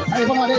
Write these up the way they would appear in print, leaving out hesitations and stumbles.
Ayo Bang Ade.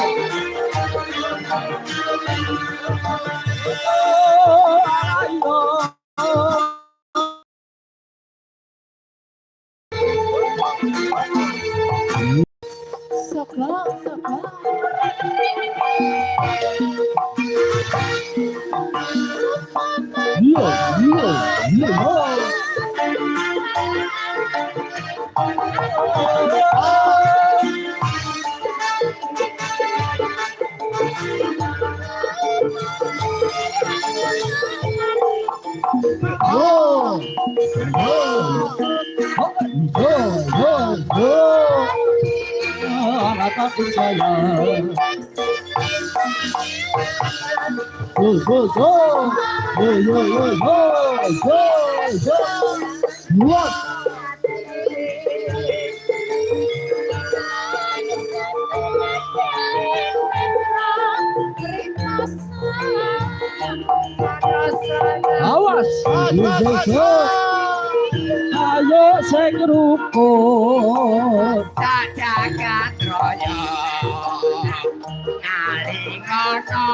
Awas, ayo sing rukun jagat raya nalingana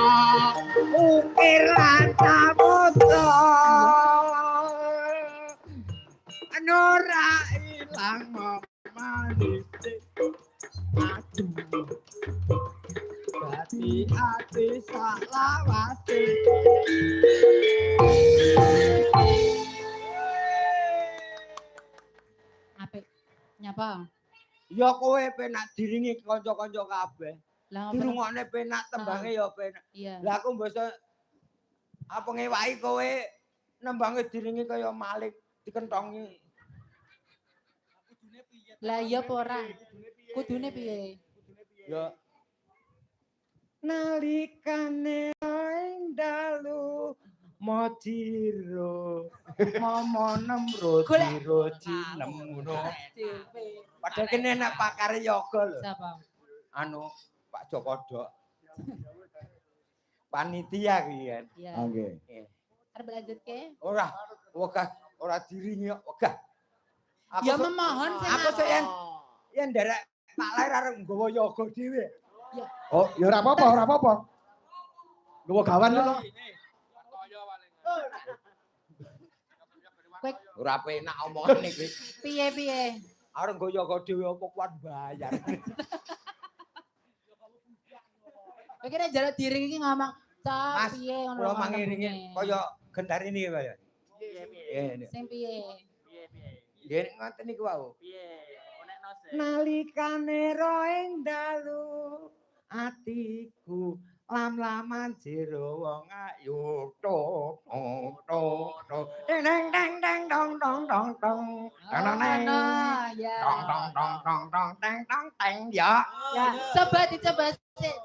ukir lan samudra ora ilang manis aduh hati salawase apik nyapa ya kowe penak diringi kanca-kanca kabeh dirungokne penak tembange ya penak lah aku mbasa apa ngewaki kowe nembange diringi kaya Malik dikentongi lah iya apa ora kudune piye ya nalikane ing dalu mojiro momo nemro jiro cinem ngono padahal kene enak pakare yoga lho sapa anu Pak Jokodok panitia ki kan oke arep lanjutke ora wegah ora diringi wegah ya memohon aku sik yen nderek Pak Lair arep nggawa yoga dhewe ya oh ya ora apa-apa nggawa gawan lho ora penak omongane kuwi piye arep nggawa yoga dhewe apa kuat bayar kowe kira jarak diring iki ngomong Mas, piye ngono kula mangiringi kaya gendar ini kaya. Piye? Sing piye? Nggih ngoten niku wau. Piye? Nalikane ro ing dalu atiku lam-laman jero wong ayu tok tok deng deng deng dong dong dong dong dong dong ya coba dicoba sik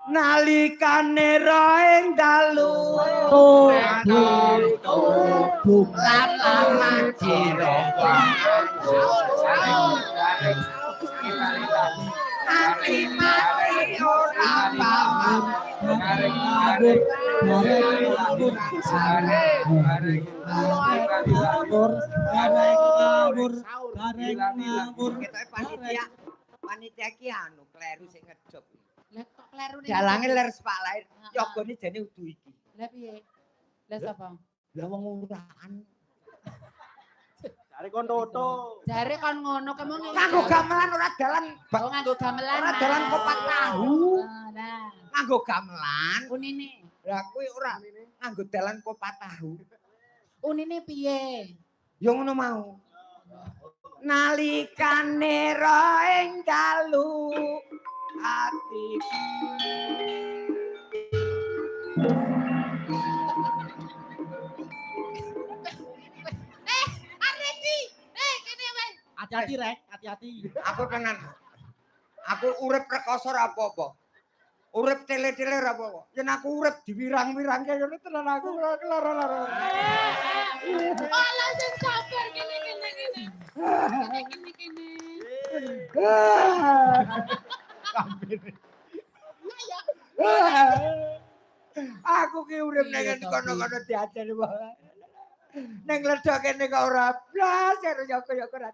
nalikane ro ing dalu lam-laman jero wong mati ora paham panitia ki anu kleru sing ngejog lah kok kleru dalange ler Pak Lair yogane jane udu iki lah piye lah sapa lah wong urakan jare kon toto. Jare kon ngono kemong nganggo gamelan ora dalan. Oh nganggo gamelan. Ora dalan kopat tahu. Nah, nganggo gamelan. Unine. Lah kuwi ora nganggo dalan kopat tahu. Unine piye? Ya ngono mau. Nalikane ro ing dalu ati Hati-hati rek, hati-hati. Aku tenan. Aku urip rekoso ora apa-apa. Urip tele-tele ora apa-apa. Yen aku urip diwirang-wirangke ngono tenan aku lara-lara. Ala sing sabar kene. Aku ki urip nang kono-kono diajari wae. Neng ledok kene kok ora blas karo yoko-yoko ra